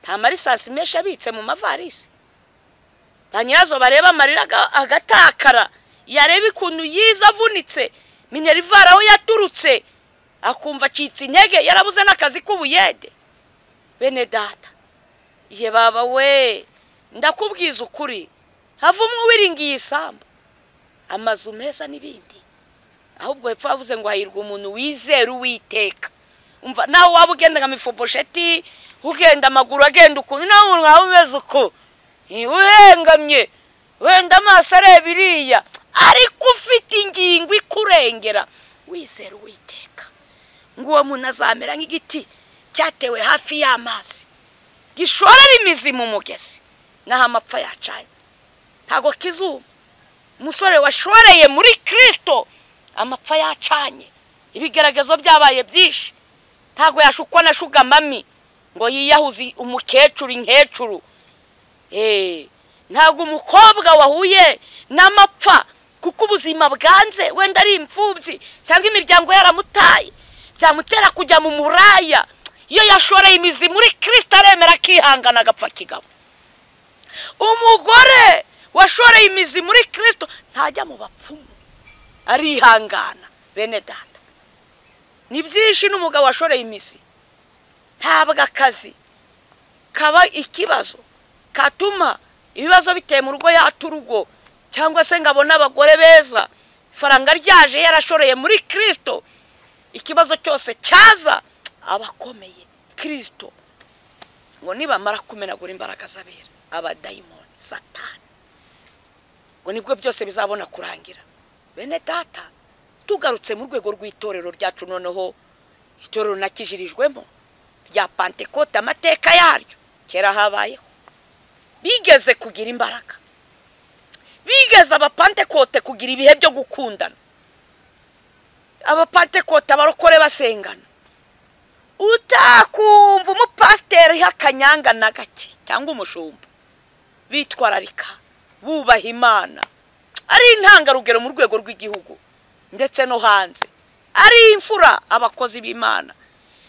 nta marisasi menshi abitse mu mavarisi. Ba nyirazo bareba amarira agatakara, yareba ikuntu yiza avunitse, Minerivare aho yaturutse akumva acitse intege, yarabuze n'akazi k'ubuyede. Bene data, ye baba we, ndakubwiza ukuri, havumwe uwiringiye isambu, amazu meza n'ibindi, ahubwo hepfo avuze ngo hahirwa umuntu wizera Uwiteka. Umva nawe waba ugenda nka Mifobosheti, ugenda amaguru agenda ukuntu, nawe umuntu wawe umeze uko uhengamye, wenda amaso areba iriya, ariko ufite ingingo ikurengera, wizera Uwiteka. Ngo uwo muntu azamera nk'igiti cyatewe hafi y'amazi, gishorera imizi mu mugezi, naho amapfa yacanye ntago kizuma. Umusore washoreye muri Kristo, amapfa yacanye, ibigaragazo byabaye byinshi. Ntago yashukwa na shuga mami ngo yiyahuzi umukecuru inkecuru. Ntago umukobwa wahuye n'amapfa kuko ubuzima bwanze, wenda ari imfubyi cyangwa imiryango yaramutaye, byamutera kujya mu muraya. Iyo yashoreye imizi muri Kristo aremera kihangana agapfa kigabo. Umugore washoreye imizi muri Kristo ntajya mu bapfumu, arihangana. Bene data, ni byinshi n'umugabo washoreye imizi, ntabwo akazi kaba ikibazo katuma ibibazo biteye mu rugo yaturugo, cyangwa se ngabona abagore beza faranga ryaje yarashoreye muri Kristo, ikibazo cyose cyaza abakomeye Kristo. Ngo nibamara kumenagura imbaraga z'abera, abadayimoni, Satani, ngo nibwo byose bizabona kurangira. Bene data, tugarutse mu rwego rw'itorero ryacu, noneho itorero nakijirijwemo rya Pentecote, amateka yaryo kera habayeho, bigeze kugira imbaraga, bigeze abapentekote kugira ibihe byo gukundana. Abapentekote abarokore basengana, utakumva umupasiteri hakanyanga na gake cyangwa umushumba, bitwararika bubaha Imana, ari intangarugero mu rwego rw'igihugu ndetse no hanze, ari imfura abakozi b'Imana,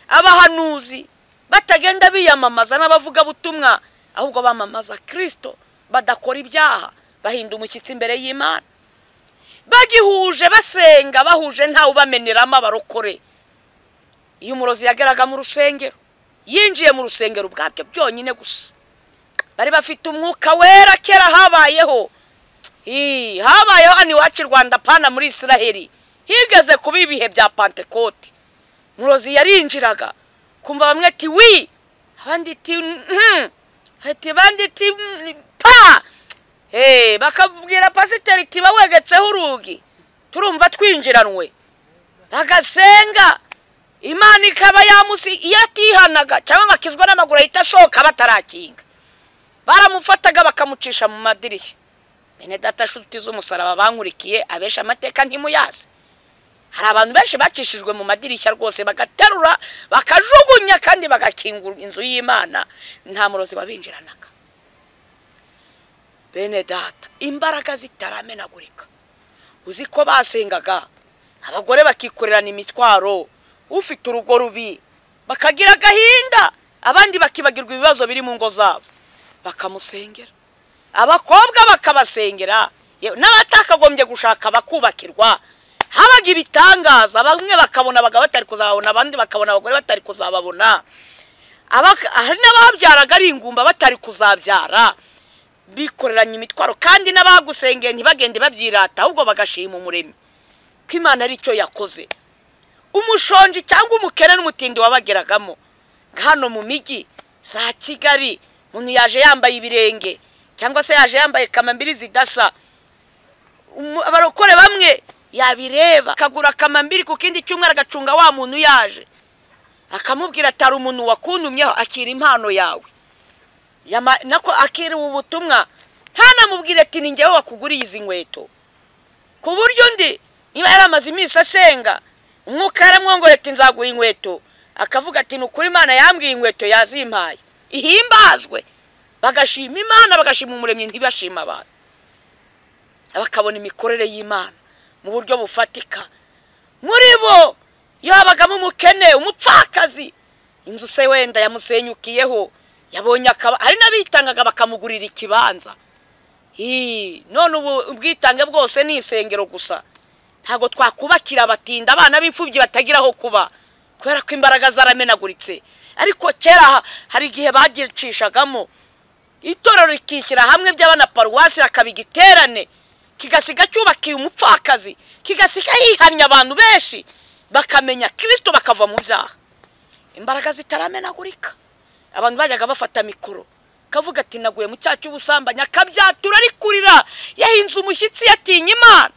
abahanuzi batagenda biyamamaza n'abavuga butumwa, ahubwo bamamaza Kristo, badakora ibyaha, bahinda umushyitsi imbere y'Imana, bagihuje basenga, bahuje ntawe ubameneramo abarokore. Iyo umurozi yageraga mu rusengero, yinjiye mu rusengero ubwabyo byonyine gusa, bari bafite umwuka wera. Kera habayeho hano iwacu i Rwanda, pana muri Israheli higeze kuba ibihe bya Pentecote. Umurozi yarinjiraga, kumva bamwe ati wi, abandi ati abandi ati pa, bakabwira pasiteri ati bawegetseho urugi turumva twinjiranwe, bagasenga, Imana ikaba yamusi. Iyo atihanaga cyangwa akizwa n'amaguru ahita ashoka batarakinga, baramufataga bakamucisha mu madirishya. Bene data, nshuti z'umusaraba bankurikiye, abesha amateka ntimuyazi, hari abantu benshi bacishijwe mu madirishya rwose, bagaterura bakajugunya kandi bagakingura inzu y'Imana, nta murozi wabinjiranaga. Bene data, imbaraga zitaramenagurika, uzi ko basengaga, abagore bakikorerana imitwaro, ufite urugo rubi bakagira agahinda, abandi bakibagirwa ibibazo biri mu ngo zabo bakamusengera, abakobwa bakabasengera, n'abatakagombye gushaka bakubakirwa. Habaga ibitangaza, bamwe bakabona abagabo batari kuzababona, abandi bakabona abagore batari kuzababona, hari n'ababyaraga ari ingumba batari kuzabyara, bikoreranye imitwaro, kandi n'abagusengeye ntibagende babyirata, ahubwo bagashima Umuremyi ko Imana ari cyo yakoze. Umushonji cyangwa umukene n'umutindi wabageragamo hano mu migi za Kigali, umuntu yaje yambaye ibirenge cyangwa se yaje yambaye kamambiri zidasa, abarokore bamwe yabireba akagura kamambiri ku kindi cyumwe agacunga wa muntu yaje, akamubwira atari umuntu wakuntumyeho, akira impano yawe, nako akira ubutumwa, ntanamubwire ati ni njyewe wakuguriye izi nkweto. Ku buryo ndi niba yaramaze iminsi asenga, umwuka yaramwongoreye ati nzaguha inkweto, akavuga ati nukuri Imana yambwiye inkweto yazimpaye, ihimbazwe. Bagashima Imana, bagashima Umuremyi, ntibashima abantu. Bakabona imikorere y'Imana mu buryo bufatika. Muri bo yabagamo umukene, umupfakazi, inzu se wenda yamusenyukiyeho, yabonye hari n'abitangaga bakamugurira ikibanza. None ubu ubwitange bwose ni isengero gusa, ntago twakubakira abatinda abana b'imfubyi batagira aho kuba kubera ko imbaraga zaramenaguritse. Ariko kera hari igihe bagicishagamo itorero rikishyira hamwe by'abana paruwasi akabigiterane, kigasiga cyubakiye umupfakazi, kigasiga yihanya abantu benshi bakamenya Kristo bakava mu byaha. Imbaraga zitaramenagurika, abantu bajyaga bafata mikoro kavuga ati naguye mu cyacu ubusambanya, akabyatura arikurira yahinze umushyitsi yatinya Imana.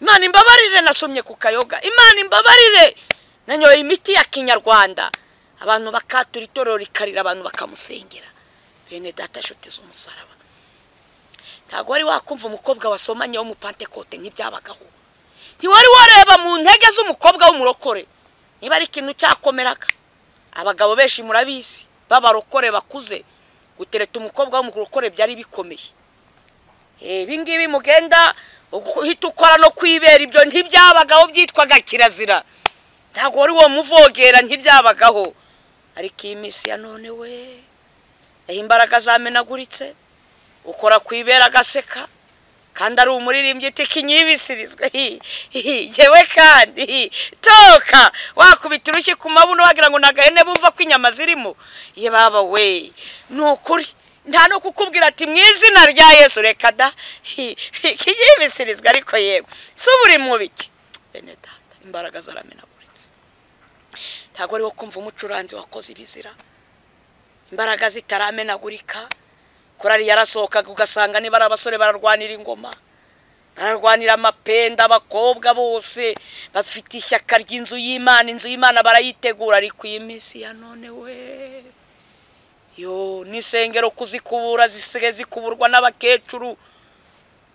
Imana imbabarire nasomye ku kayoga, Imana imbabarire nanyoye imiti ya kinyarwanda. Abantu bakatura itorero rikarira, abantu bakamusengera. Bene data nshuti z'umusaraba, ntabwo wari wakumva umukobwa wasomanye wo mu Pentecote ntibyabagaho. Ntiwari wareba mu ntege z'umukobwa w'umurokore niba ari ikintu cyakomeraga. Abagabo benshi murabizi b'abarokore bakuze gutereta umukobwa w'umurokore byari bikomeye. Ibingibi mugenda uhita ukora no kwibera, ibyo ntibyabagaho, byitwaga kirazira. Ntabwo wari wo muvogera, ntibyabagaho. Ariko iyi minsi ya none we, imbaraga zamenaguritse, ukora kwibera gaseka kandi ari umuririmbyi tikinyibisirizwe. Yewe kandi toka wakubita urushyi ku mabuno wagira ngo nagahene bumva ko inyama zirimo. Ye baba we, nukuri nta no kukubwira ati mu izina rya Yesu reka da kinyibisirizwe. Ariko yewe suburi mu biki bene data, imbaraga zaramenaguritse. Ntago ari wo kumva umucuranzi wakoze ibizira, imbaraga zitaramenagurika. Korari yarasohokaga ugasanga niba ari abasore bararwanira ingoma, bararwanira amapenda, abakobwa bose bafite ishyaka ry'inzu y'Imana, inzu y'Imana barayitegura. Ariko iyi minsi ya none we, yo nisengero kuzikubura zisigaye zikuburwa n'abakecuru.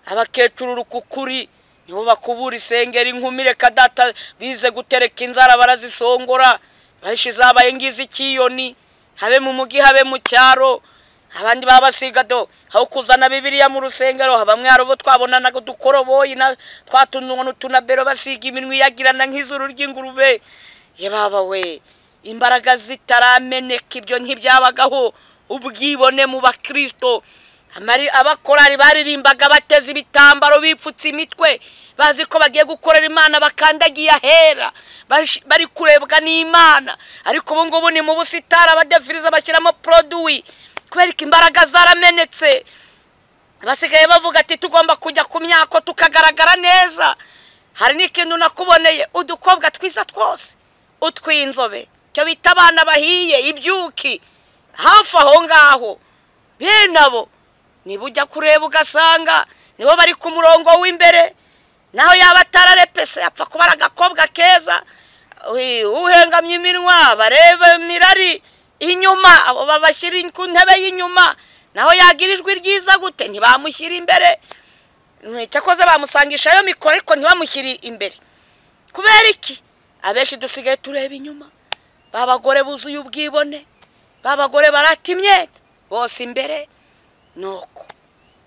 Abakecuru rukukuri niho bakubura isengero. Inkumi reka data bize gutereka inzara barazisongora, bahishiza abaye ngizi kiyoni, habe mu mugi habe mu cyaro. Abandi babasiga do aho kuzana Bibiliya mu rusengero, habamwe arobo twabonana dukoroboyi na twatunungu tunabero basiga iminwe yagirana nk'izuru ry'ingurube. Ye baba we, imbaraga zitarameneka, ibyo ntibyabagaho. Ubwibone mu bakristo, abakorari baririmbaga bateze ibitambaro bipfutse imitwe, bazi ko bagiye gukorera Imana, bakandagiye ahera, bari kurebwa n'Imana. Ariko ubu ngubu ni mu busitara badefiriza bashyiramo produit kubera ko imbaraga zaramenetse. Basigaye bavuga ati tugomba kujya ku myako tukagaragara neza. Hari n'ikintu nakuboneye, udukobwa twiza twose, utwinzobe, cyo bita abana bahiye ibyuki, hafi aho ngaho bene abo niba ujya kureba ugasanga nibo bari ku murongo w'imbere. Naho yaba atararepese apfa kuba ari agakobwa keza, uhengamye iminwa, barebe mirari inyuma, abo babashyira ku ntebe y'inyuma. Naho yagira ijwi ryiza gute ntibamushyira imbere. Cyakoze bamusangishayo mikoro ariko ntibamushyire imbere. Kubera iki? Abenshi dusigaye tureba inyuma. Babagore buzuye ubwibone, babagore baratimye bose imbere. Nuko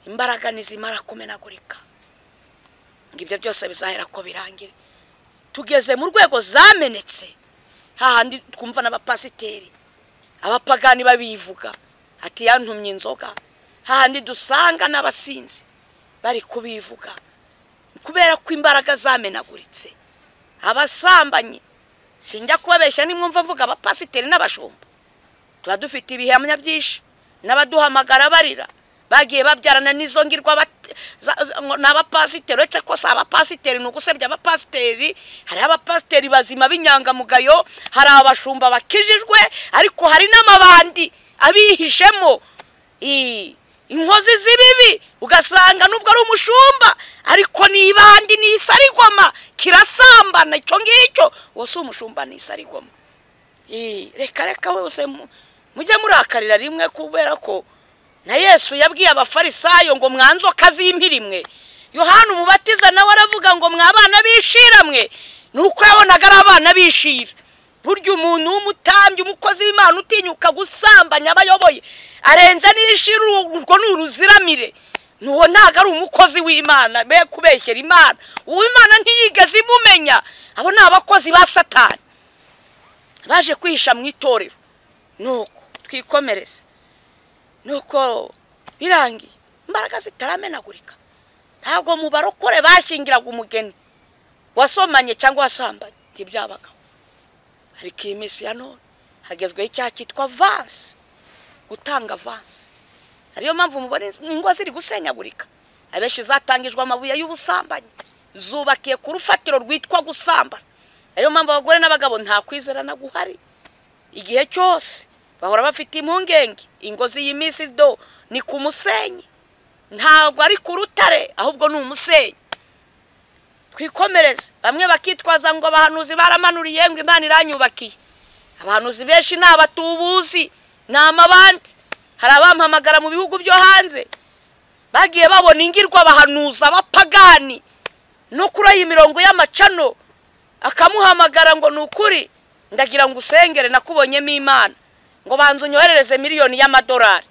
imbaraga nizimara kumenagurika, ngibyo byose bizahera ko birangire. Tugeze mu rwego zamenetse, hahandi twumva n'abapasiteri abapagani babivuga ati yantumye inzoga. Hahandi dusanga n'abasinzi bari kubivuga kubera ko imbaraga zamenaguritse. Abasambanyi sinjya kubabeshya, nimwumva mvuga abapasiteri n'abashumba, tuba dufite ibihamya byinshi n'abaduhamagara barira bagiye babyarana n'izo ngirwa n'abapasiteri. Uretse ko si abapasiteri ni ugusebya abapasiteri. Hari abapasiteri bazima b'inyangamugayo, hari abashumba bakijijwe, ariko hari n'amabandi abihishemo inkozi z'ibibi. Ugasanga nubwo ari umushumba ariko ni ibandi, ni isarigoma, kirasambana. Icyo ngicyo wose umushumba ni isarigoma. Reka wese mujye murakarira rimwe, kubera ko na Yesu yabwiye abafarisayo ngo mwanzoka z'impirimwe. Yohana umubatiza nawe aravuga ngo mwabana bishiramwe. Nuko yabonaga ari abana bishira. Burya umuntu w'umutambyi, umukozi w'Imana utinyuka gusambanya abayoboye, arenze n'ishira urwo n'uruziramire, nuwo ntago ari umukozi w'Imana. Be kubeshyera Imana, uw'Imana ntiyigeze imumenya. Abo ni abakozi ba Satani baje kwihisha mu itorero. Nuko twikomereze. nuko birangiye imbaraga zitaramenagurika. Ntabwo mu barokore bashyingiraga umugeni wasomanye cyangwa wasambanye, ntibyabagaho. Ariko iyi minsi ya none hagezweho icyaha cyitwa avance, gutanga avance. Ariyo mpamvu mubona ingo ziri gusenyagurika. Abenshi zatangijwe amabuye y'ubusambanyi, zubakiye ku rufatiro rwitwa gusambana. Ariyo mpamvu abagore n'abagabo nta kwizerana guhari. Igihe cyose bahora bafite impungenge. Ingo z'iyi minsi do ni ku musenyi, ntabwo ari ku rutare, ahubwo ni umusenyi. Twikomereze. Bamwe bakitwaza ngo abahanuzi baramanuriye ngo Imana iranyubakiye. Abahanuzi benshi ni abatubuzi, ni amabandi. Hari abampamagara mu bihugu byo hanze, bagiye babona ingirwa abahanuza abapagani no kuri iyi mirongo y'amacano, akamuhamagara ngo nukuri ndagira ngo usengere nakubonyemo Imana, ngo banze unyoherereze miliyoni y'amadolari.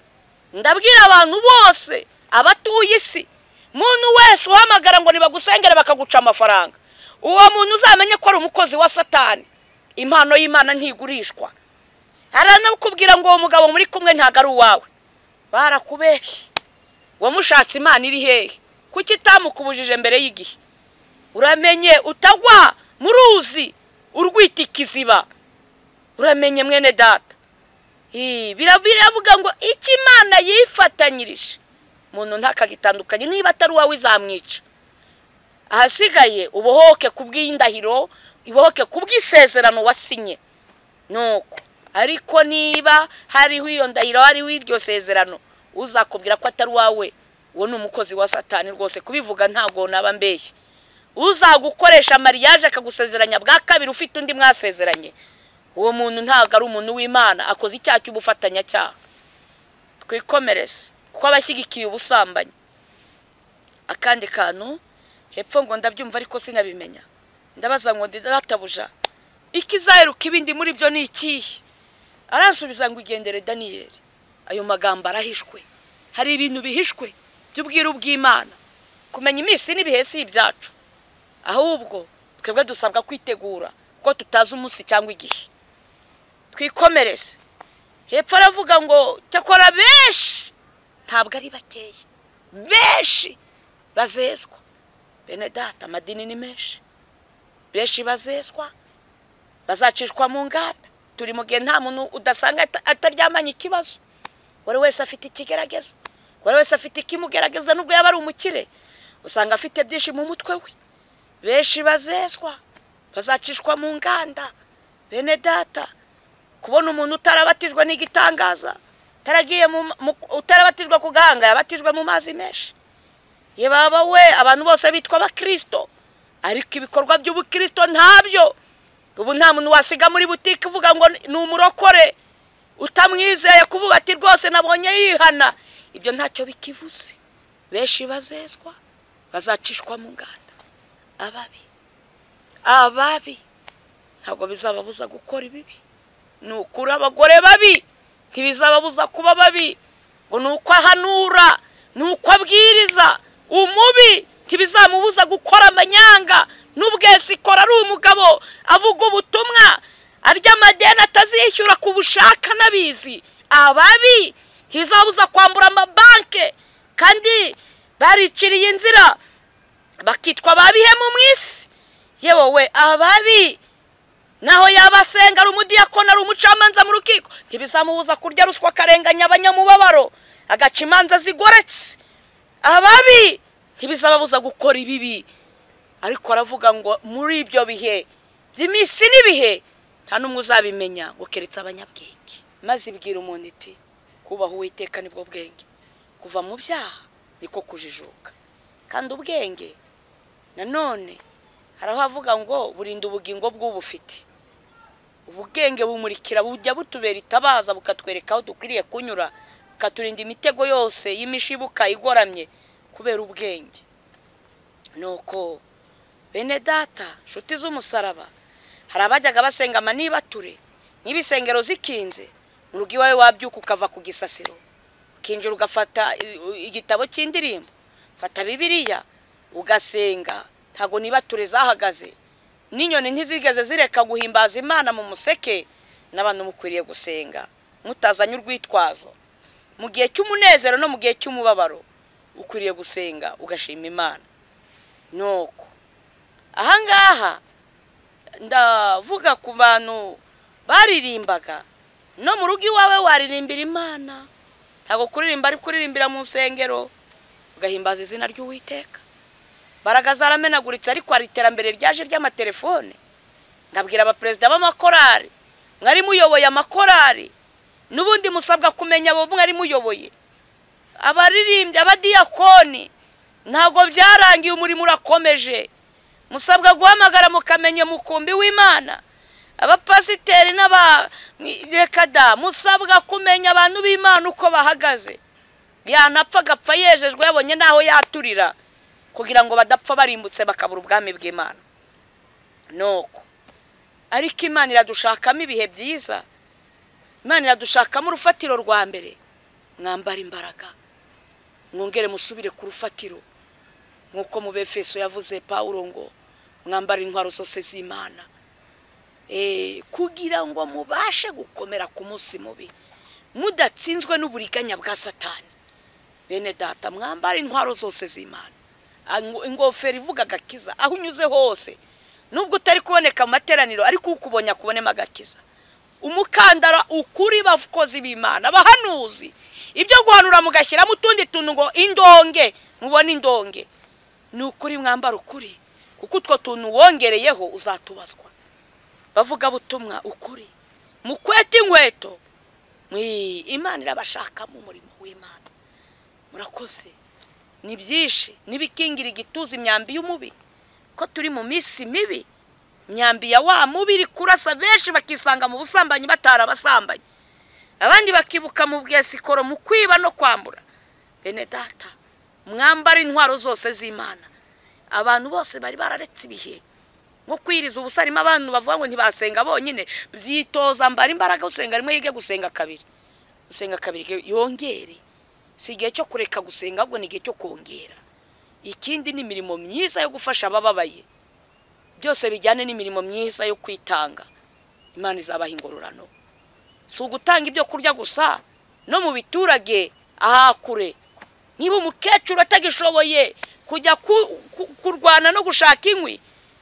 Ndabwira abantu bose abatuye isi, muntu wese uhamagara ngo nibagusengere bakaguca amafaranga, uwo muntu uzamenye ko ari umukozi wa Satani. Impano y'Imana ntigurishwa. Aranakubwira ngo uwo mugabo muri kumwe ntago ari uwawe, barakubeshye. Wamushatse Imana iri hehe? Kuki itamukubujije mbere y'igihe? Uramenye utagwa mu ruzi urwita ikiziba. Uramenye mwene data. Biravuga ngo iki Imana yifatanyirije umuntu ntakagitandukanye, niba atari uwawe izamwica. Ahasigaye ubohoke kubw'indahiro, ibohoke kubw'isezerano wasinye. Nuko ariko niba hariho iyo ndahiro, hariho iryo sezerano, uzakubwira ko atari wawe, uwo ni umukozi wa Satani rwose. Kubivuga ntago naba mbeshye. Uzagukoresha mariage akagusezeranya bwa kabiri ufite undi mwasezeranye, uwo muntu ntago ari umuntu w'Imana, akoze icyaha cy'ubufatanyacyaha. Twikomereze kuko abashyigikiye ubusambanyi. Akandi kantu hepfo ngo ndabyumva ariko sinabimenya. Ndabaza ngo ndatabuja ikizaheruka ibindi muri byo ni ikihe? Aransubiza ngo igendere Daniyeli, ayo magambo arahishwe. Hari ibintu bihishwe by'ubwiru bw'Imana. Kumenya iminsi n'ibihe si ibyacu, ahubwo twebwe dusabwa kwitegura ko tutazi umunsi cyangwa igihe. Twikomereze. Hepfo aravuga ngo cyakora benshi, ntabwo ari bakeya, benshi bazezwa. Bene data, amadini ni menshi. Benshi bazezwa, bazacishwa mu ngata. Turi mu gihe nta muntu udasanga ataryamanye ikibazo. Wari wese afite ikigeragezo, wari wese afite ikimugerageza. Nubwo yaba ari umukire, usanga afite byinshi mu mutwe we. Benshi bazezwa, bazacishwa mu nganda. Bene data, kubona umuntu utarabatijwe n'igitangaza, utarabatijwe ku gahanga, yabatijwe mu mazi menshi. Ye baba we, abantu bose bitwa abakristo, ariko ibikorwa by'ubukristo ntabyo. Ubu nta muntu wasiga muri butike uvuga ngo ni umurokore utamwizeye, kuvuga ati rwose nabonye yihana. Ibyo ntacyo bikivuze. Benshi bazezwa, bazacishwa mu nganda. Ababi ntabwo bizababuza gukora ibibi. Nukuri abagore babi ntibizababuza kuba babi. Ngo nuko ahanura, nuko abwiriza, umubi ntibizamubuza gukora amanyanga. N'ubwese ikora ari umugabo avuga ubutumwa, arya amadeni atazishyura ku bushaka n'abizi. Ababi ntibizabuza kwambura amabanke, kandi bariciriye inzira bakitwa babihemu mu isi. Yewe we, ababi naho yabasenga ari umudiyakoni, ari umucamanza mu rukiko, ntibizamubuza kurya ruswa, akarenganya abanyamubabaro, agaca imanza zigoretse. Ababi ntibizababuza gukora ibibi. Ariko aravuga ngo muri ibyo bihe by'iminsi n'ibihe nta n'umwe uzabimenya ngo keretse abanyabwenge. Maze ibwira umuntu iti kubaha Uwiteka nibwo bwenge, kuva mu byaha niko kujijuka. Kandi ubwenge nanone haraho avuga ngo burinda ubugingo bw'ubufite. Ubwenge bumurikira, bujya butubera itabaza, bukatwereka aho dukwiriye kunyura, bukaturinda imitego yose y'imishibuka igoramye kubera ubwenge. Nuko bene data, nshuti z'umusaraba, hari abajyaga basenga amanibature n'ibisengero zikinze. Mu rugo iwawe wabyuka ukava ku gisasiro, ukinjira ugafata igitabo cy'indirimbo, fata Bibiliya ugasenga. Ntago nibature zahagaze, n'inyoni ntizigeze zireka guhimbaza Imana mu museke. N'abantu mukwiriye gusenga mutazanye urwitwazo. mu gihe cy'umunezero no mu gihe cy'umubabaro ukwiriye gusenga ugashima Imana. Nuko ahangaha ndavuga ku bantu baririmbaga no mu rugo iwawe waririmbira Imana, ntabwo kuririmba ari kuririmbira mu nsengero ugahimbaza izina ry'Uwiteka. Baraga zaramenaguritse, ariko hari iterambere ryaje ry'amatelefone. Ndabwira abaperezida b'amakorari, mwari muyoboye amakorari, n'ubundi musabwa kumenya abo mwari muyoboye. Abaririmbyi, abadiyakoni, ntabwo byarangiye, umurimo urakomeje. Musabwa guhamagara mukamenya mukumbi w'Imana. Abapasiteri n'abarekada musabwa kumenya abantu b'Imana uko bahagaze. Yanapfa agapfa yejejwe yabonye naho yaturira, kugira ngo badapfa barimbutse bakabura ubwami bw'Imana. Nuko ariko Imana iradushakamo ibihe byiza. Imana iradushakamo urufatiro rwa mbere. Mwambara imbaraga, mwongere musubire ku rufatiro, nk'uko mu Befeso yavuze Pawulo ngo mwambara intwaro zose z'Imana, kugira ngo mubashe gukomera ku munsi mubi, mudatsinzwe n'uburiganya bwa Satani. Bene data, mwambara intwaro zose z'Imana. Ingofero ivuga agakiza aho unyuze hose, nubwo utari kuboneka mu materaniro, ariko ukubonye akubonemo agakiza. Umukandara ukuri bavukozi b'Imana, abahanuzi, ibyo guhanura mugashyiramo utundi tuntu ngo indonge, mubone indonge. Ni ukuri mwambara ukuri, kuko utwo tuntu wongereyeho uzatubazwa. Bavuga butumwa ukuri, mukwete inkweto. Imana irabashaka mu murimo w'Imana. Murakoze. Ni byinshi nibikingira igituza imyambi y'umubi, ko turi mu minsi mibi. Imyambi ya wa mubiri kurasa, benshi bakisanga mu busambanyi batarabasambanye, abandi bakibuka mu bwesikoro, mu kwiba no kwambura. Bene data, mwambara intwaro zose z'Imana. Abantu bose bari bararetse ibihe nko kwiriza ubusarima. Abantu bavuga ngo ntibasenga bonyine, byitoza mbara imbaraga. Usenga rimwe yige gusenga kabiri, usenga kabiri yongere. Si igihe cyo kureka gusenga, ahubwo ni igihe cyo kongera. Ikindi ni imirimo myiza yo gufasha abababaye, byose bijyane n'imirimo myiza yo kwitanga. Imana izabaha ingororano. Si ugutanga ibyo kurya gusa, no mu biturage ahakure. Niba umukecuru atagishoboye kujya kurwana no gushaka inkwi,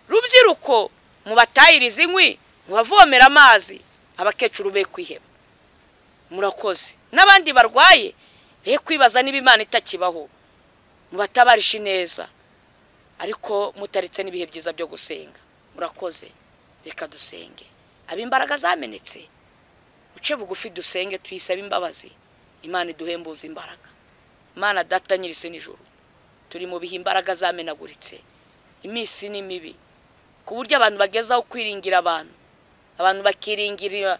rubyiruko mubatayiriza inkwi, mubavomera amazi, abakecuru be kwiheba. Murakoze. N'abandi barwaye be kwibaza niba Imana itakibaho, mubatabarisha neza, ariko mutaritse n'ibihe byiza byo gusenga. Murakoze. Reka dusenge. Abimbaraga zamenetse, uce bugufi dusenge, twisabe imbabazi. Imana iduhembuza imbaraga. Imana Data nyir'isi n'ijuru, turi mu bihe imbaraga zamenaguritse, imisi ni mibi, ku buryo abantu bagezaho kwiringira abantu bakiringira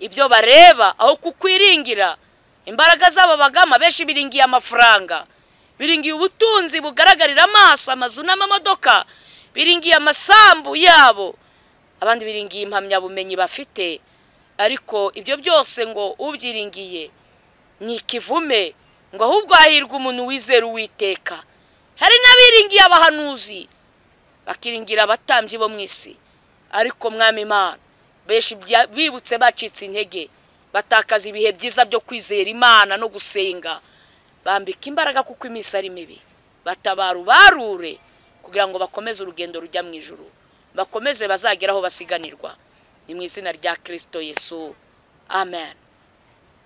ibyo bareba aho kukwiringira imbaraga zabo bagama. Benshi biringiye amafaranga, biringiye ubutunzi bugaragarira amaso, amazu n'amamodoka, biringiye amasambu yabo, abandi biringiye impamyabumenyi bafite. Ariko ibyo byose ngo ubyiringiye ni ikivume, ngo ahubwo hahirwa umuntu wizera Uwiteka. Hari n'abiringiye abahanuzi, bakiringira abatambyi bo mu isi, ariko Mwami Imana benshi bibutse bacitse intege, batakaza ibihe byiza byo kwizera Imana no gusenga. Bambika imbaraga kuko iminsi ari mibi, batabarubarure kugira ngo bakomeze urugendo rujya mu ijuru, bakomeze bazageraho basiganirwa. Ni mu izina rya Kristo Yesu, amen.